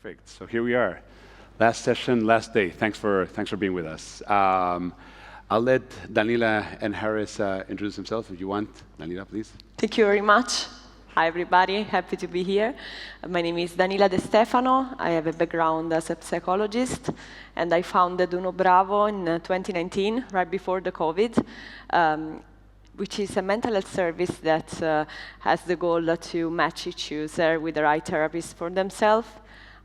Perfect. So here we are. Last session, last day. Thanks for being with us. I'll let Danila and Harris introduce themselves if you want. Danila, please. Thank you very much. Hi, everybody. Happy to be here. My name is Danila de Stefano. I have a background as a psychologist, and I founded Uno Bravo in 2019, right before the COVID, which is a mental health service that has the goal to match each user with the right therapist for themselves.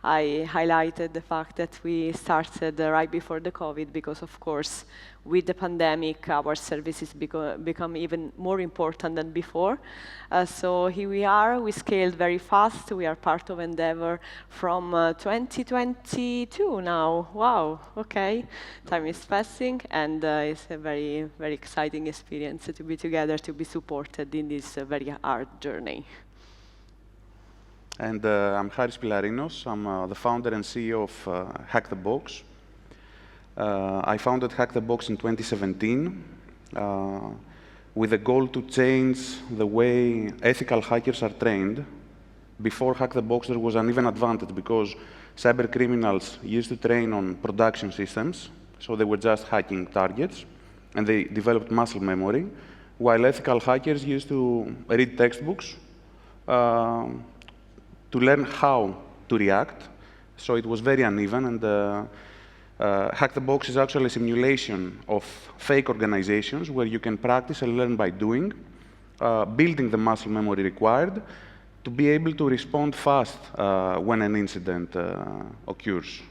I highlighted the fact that we started right before the COVID because, of course, with the pandemic, our services become even more important than before. So here we are. We scaled very fast. We are part of Endeavor from 2022 now. Wow, OK. Time is passing, and it's a very, very exciting experience to be together, to be supported in this very hard journey. And I'm Pylarinos. I'm the founder and CEO of Hack the Box. I founded Hack the Box in 2017 with a goal to change the way ethical hackers are trained. Before Hack the Box, there was an even advantage because cyber criminals used to train on production systems, so they were just hacking targets, and they developed muscle memory, while ethical hackers used to read textbooks to learn how to react. So it was very uneven, and Hack the Box is actually a simulation of fake organizations where you can practice and learn by doing, building the muscle memory required to be able to respond fast when an incident occurs.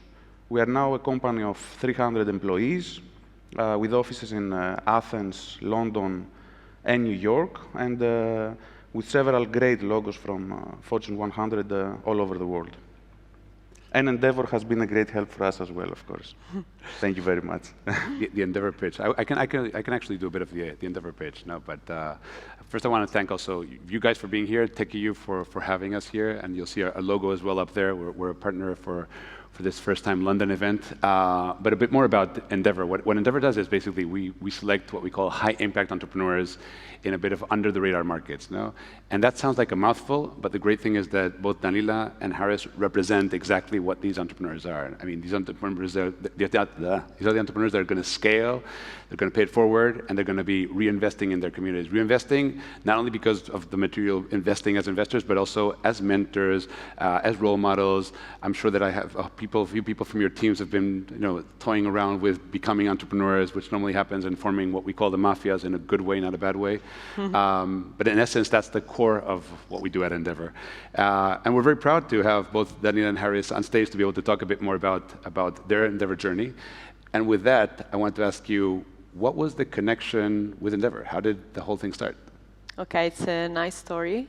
We are now a company of 300 employees with offices in Athens, London, and New York, and with several great logos from Fortune 100 all over the world. And Endeavor has been a great help for us as well, of course. Thank you very much. The Endeavor pitch. I can actually do a bit of the Endeavor pitch. No, but first I want to thank also you guys for being here, Tech.eu for having us here, and you'll see our logo as well up there. We're a partner for this first-time London event. But a bit more about Endeavor. What Endeavor does is basically we select what we call high-impact entrepreneurs in a bit of under-the-radar markets. No? And that sounds like a mouthful, but the great thing is that both Danila and Harris represent exactly what these entrepreneurs are. I mean, these entrepreneurs are these are the entrepreneurs that are going to scale, they're going to pay it forward, and they're going to be reinvesting in their communities. Reinvesting not only because of the material investing as investors, but also as mentors, as role models. I'm sure that I have a few people from your teams have been toying around with becoming entrepreneurs, which normally happens in forming what we call the mafias in a good way, not a bad way. But in essence, that's the core of what we do at Endeavor. And we're very proud to have both Danila and Harris on stage to be able to talk a bit more about their Endeavor journey. And with that, I want to ask you, what was the connection with Endeavor? How did the whole thing start? OK, it's a nice story.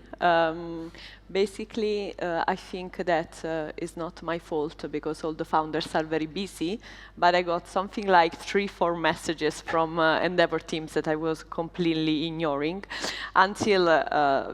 Basically, I think that it's not my fault because all the founders are very busy, but I got something like 3-4 messages from Endeavor teams that I was completely ignoring until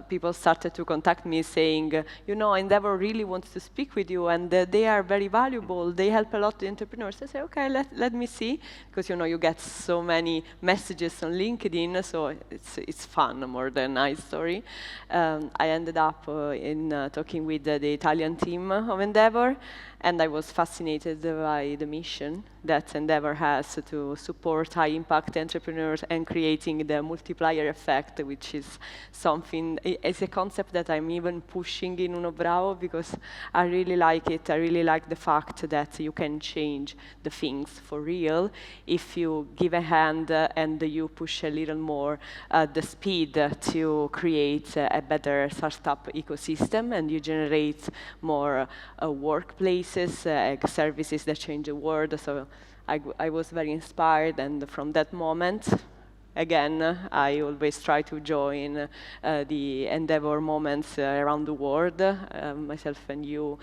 people started to contact me saying, Endeavor really wants to speak with you, and they are very valuable. They help a lot the entrepreneurs. I say, OK, let me see, because you get so many messages on LinkedIn, so it's fun more than a nice story. I ended up in talking with the Italian team of Endeavor, and I was fascinated by the mission that Endeavor has to support high-impact entrepreneurs and creating the multiplier effect, which is something, it's a concept that I'm even pushing in Uno Bravo because I really like it. I really like the fact that you can change the things for real if you give a hand and you push a little more the speed to create a better startup ecosystem, and you generate more workplaces, services that change the world. So I was very inspired, and from that moment, again, I always try to join the Endeavor moments around the world. Myself and you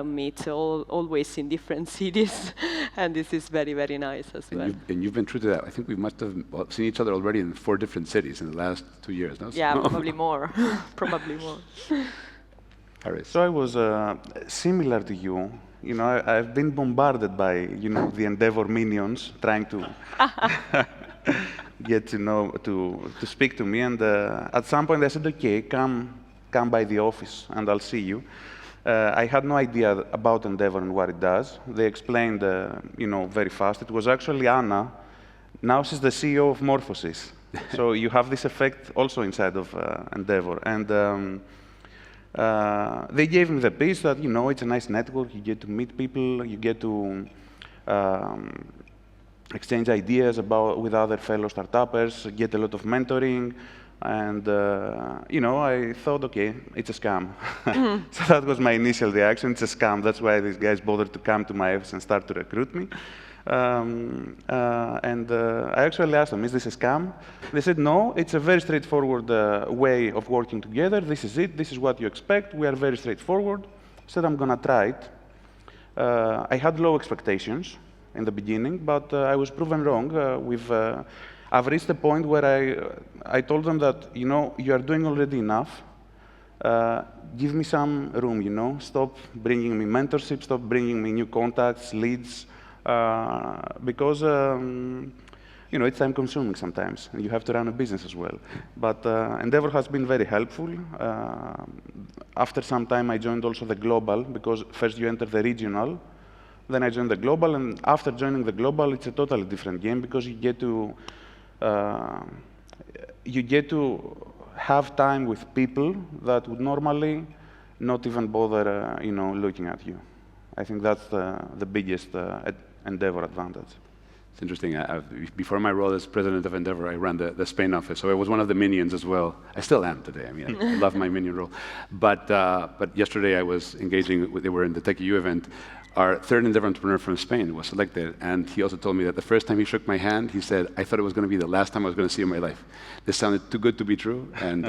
meet always in different cities, and this is very, very nice as well. And you've been true to that. I think we must have seen each other already in 4 different cities in the last 2 years. No? Yeah, probably more. Probably more. Harris. So I was similar to you. I've been bombarded by, the Endeavor minions trying to get to speak to me. And at some point I said, OK, come by the office and I'll see you. I had no idea about Endeavor and what it does. They explained, very fast. It was actually Anna. Now she's the CEO of Morphosis. So you have this effect also inside of Endeavor. And they gave me the pitch that, it's a nice network. You get to meet people. You get to exchange ideas with other fellow startuppers, get a lot of mentoring. And, I thought, OK, it's a scam. So that was my initial reaction. It's a scam. That's why these guys bothered to come to my office and start to recruit me. I actually asked them, is this a scam? They said, no, it's a very straightforward way of working together. This is it. This is what you expect. We are very straightforward. I said, I'm going to try it. I had low expectations in the beginning, but I was proven wrong. I've reached a point where I told them that, you are doing already enough. Give me some room, Stop bringing me mentorship, stop bringing me new contacts, leads, because, it's time-consuming sometimes, and you have to run a business as well. But Endeavor has been very helpful. After some time, I joined also the global, because first you enter the regional, then I joined the global, and after joining the global, it's a totally different game, because you get to have time with people that would normally not even bother, looking at you. I think that's the biggest Endeavor advantage. It's interesting. Before my role as president of Endeavor, I ran the Spain office, so I was one of the minions as well. I still am today. I mean, I love my minion role. But yesterday I was engaging. They were in the Tech.eu event. Our third Endeavor entrepreneur from Spain was selected, and he also told me that the first time he shook my hand, he said, "I thought it was going to be the last time I was going to see you in my life. This sounded too good to be true." And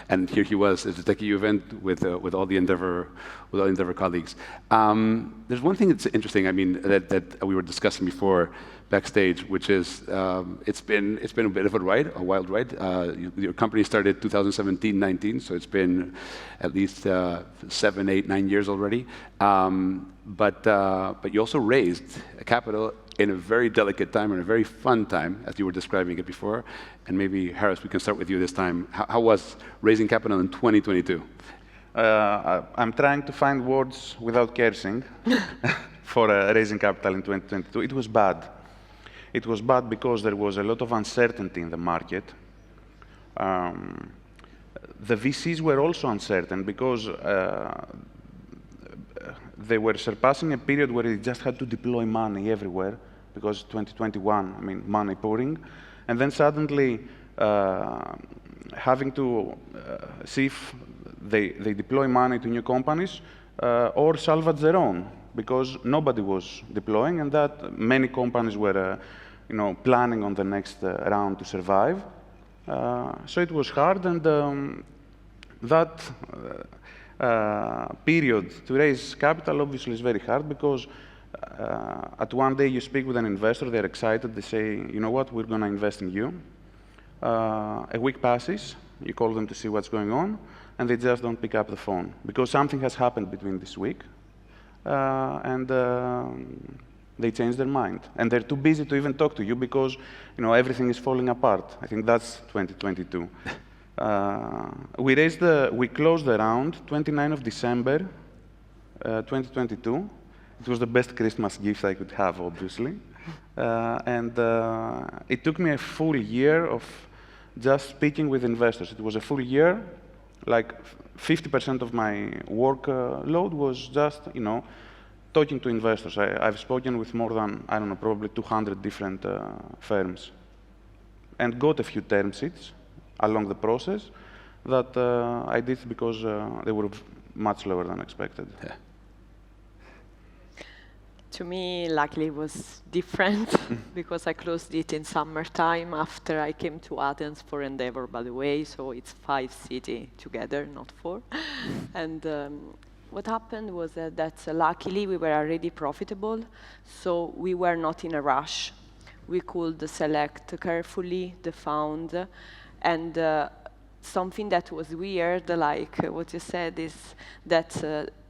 and here he was at the Tech.eu event with all the Endeavor colleagues. There's one thing that's interesting. I mean, that we were discussing before backstage, which is it's been a bit of a wild ride. Your company started 2017-19, so it's been at least 7, 8, 9 years already. But you also raised capital in a very delicate time and a very fun time, as you were describing it before. And maybe, Harris, we can start with you this time. How was raising capital in 2022? I'm trying to find words without cursing for raising capital in 2022. It was bad. It was bad because there was a lot of uncertainty in the market. The VCs were also uncertain because they were surpassing a period where they just had to deploy money everywhere, because 2021, I mean, money pouring. And then suddenly having to see if they deploy money to new companies or salvage their own, because nobody was deploying, and that many companies were planning on the next round to survive. So it was hard, and that period to raise capital obviously is very hard, because at one day you speak with an investor, they're excited, they say, you know what, we're going to invest in you. A week passes, you call them to see what's going on, and they just don't pick up the phone, because something has happened between this week, and they change their mind. And they're too busy to even talk to you, because everything is falling apart. I think that's 2022. We closed the round 29th of December, 2022. It was the best Christmas gift I could have, obviously. And it took me a full year of just speaking with investors. It was a full year, like 50% of my workload was just, talking to investors. I've spoken with more than, I don't know, probably 200 different firms, and got a few term sheets along the process that I did because they were much lower than expected. Yeah. To me, luckily, it was different because I closed it in summertime after I came to Athens for Endeavor, by the way. So it's 5 cities together, not 4. And what happened was that luckily we were already profitable, so we were not in a rush. We could select carefully the fund, and something that was weird, like what you said, is that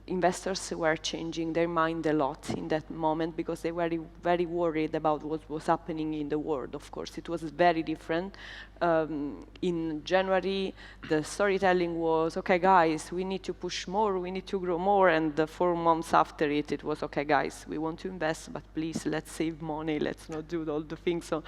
investors were changing their mind a lot in that moment because they were very worried about what was happening in the world. Of course, it was very different. In January, the storytelling was, okay, guys, we need to push more, we need to grow more, and 4 months after it, it was, okay, guys, we want to invest, but please, let's save money, let's not do all the things. So,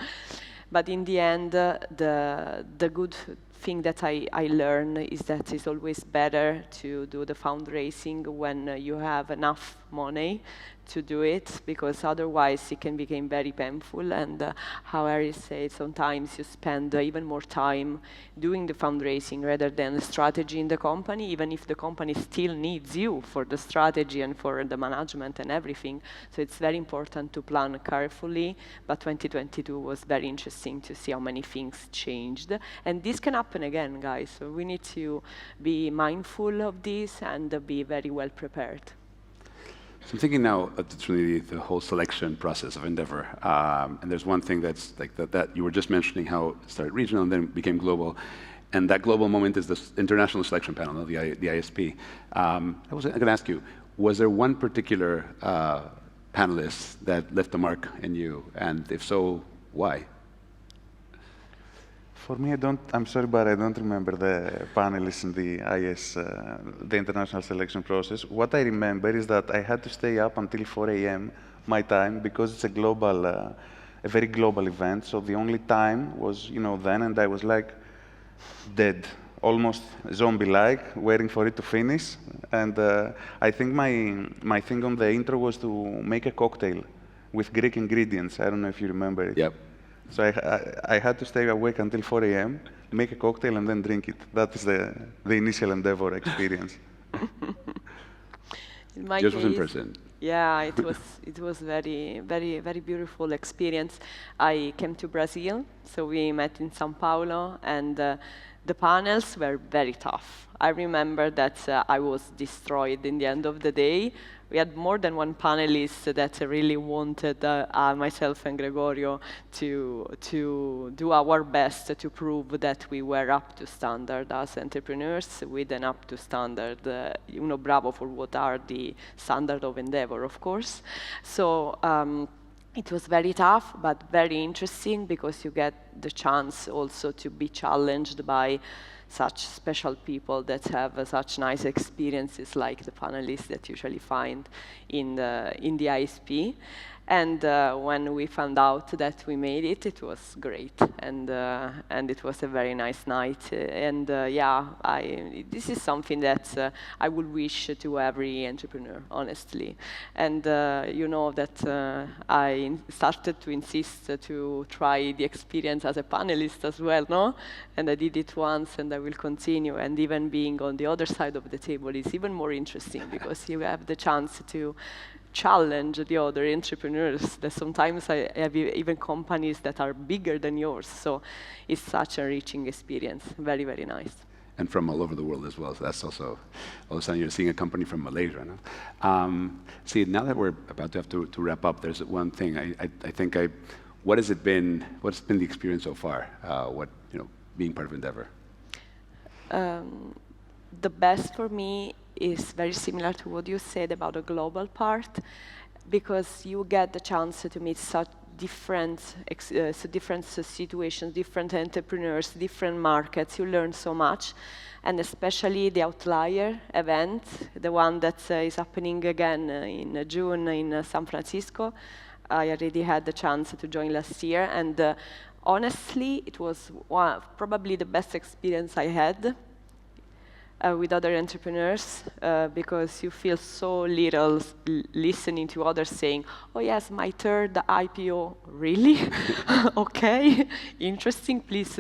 but in the end, the good thing that I learned is that it's always better to do the fundraising when you have enough money to do it, because otherwise it can become very painful. And how Harry said, sometimes you spend even more time doing the fundraising rather than the strategy in the company, even if the company still needs you for the strategy and for the management and everything. So it's very important to plan carefully. But 2022 was very interesting to see how many things changed. And this can happen again, guys. So we need to be mindful of this and be very well prepared. So I'm thinking now it's really the whole selection process of Endeavor. And there's one thing that's like that you were just mentioning how it started regional and then became global. And that global moment is the international selection panel, no? the ISP. I was going to ask you, was there one particular panelist that left a mark in you? And if so, why? For me, I'm sorry, but I don't remember the panelists in the the international selection process. What I remember is that I had to stay up until 4 a.m. my time because it's a very global event. So the only time was, then, and I was like dead, almost zombie-like, waiting for it to finish. And I think my thing on the intro was to make a cocktail with Greek ingredients. I don't know if you remember it. Yep. So I had to stay awake until 4 a.m., make a cocktail, and then drink it. That is the initial Endeavor experience. In my Yours was in case, person. yeah, it was very, very, very beautiful experience. I came to Brazil, so we met in São Paulo, and the panels were very tough. I remember that I was destroyed in the end of the day. We had more than one panelist that really wanted myself and Gregorio to do our best to prove that we were up to standard as entrepreneurs with an up to standard, bravo for what are the standard of Endeavor, of course. So it was very tough, but very interesting because you get the chance also to be challenged by such special people that have such nice experiences like the panelists that you usually find in the ISP. And when we found out that we made it, it was great, and it was a very nice night. And this is something that I would wish to every entrepreneur, honestly. And that I started to insist to try the experience as a panelist as well, no? And I did it once, and I will continue. And even being on the other side of the table is even more interesting because you have the chance to challenge the other entrepreneurs. That sometimes I have even companies that are bigger than yours. So it's such a enriching experience. Very, very nice. And from all over the world as well. So that's also, all of a sudden you're seeing a company from Malaysia. No? See, now that we're about to have to wrap up, there's one thing. I think what has it been? What's been the experience so far? Being part of Endeavor. The best for me is very similar to what you said about the global part, because you get the chance to meet such different situations, different entrepreneurs, different markets. You learn so much, and especially the Outlier event, the one that is happening again in June in San Francisco. I already had the chance to join last year, and honestly, it was probably the best experience I had with other entrepreneurs, because you feel so little listening to others saying, oh yes, my third IPO, really? Okay, interesting, please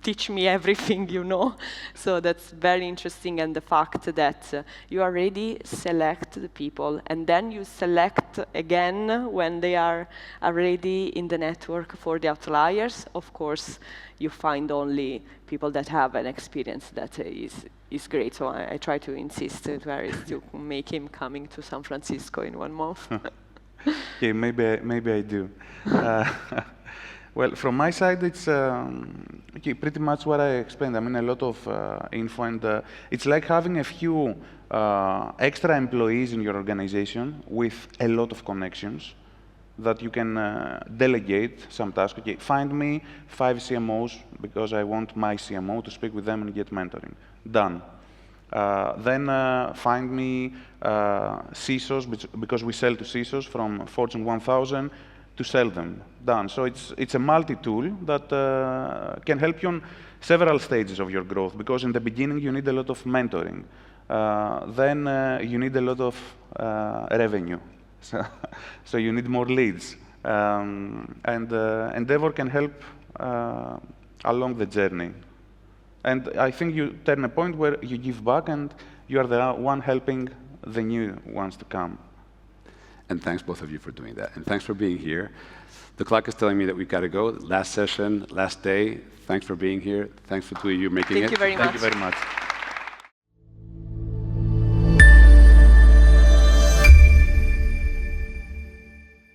teach me everything you know. So that's very interesting, and the fact that you already select the people, and then you select again when they are already in the network for the Outliers. Of course, you find only people that have an experience that is great. So I try to insist to make him coming to San Francisco in 1 month. Okay, maybe I do. Well, from my side, it's okay, pretty much what I explained. I mean, a lot of info, and it's like having a few extra employees in your organization with a lot of connections that you can delegate some tasks. Okay, find me 5 CMOs because I want my CMO to speak with them and get mentoring. Done. Then find me CISOs, because we sell to CISOs from Fortune 1000, to sell them. Done. So it's a multi-tool that can help you on several stages of your growth, because in the beginning you need a lot of mentoring. Then you need a lot of revenue. So you need more leads. And Endeavor can help along the journey. And I think you turn a point where you give back and you are the one helping the new ones to come. And thanks, both of you, for doing that. And thanks for being here. The clock is telling me that we've got to go. Last session, last day. Thanks for being here. Thanks for two of you making it. Thank you very much. Thank you very much.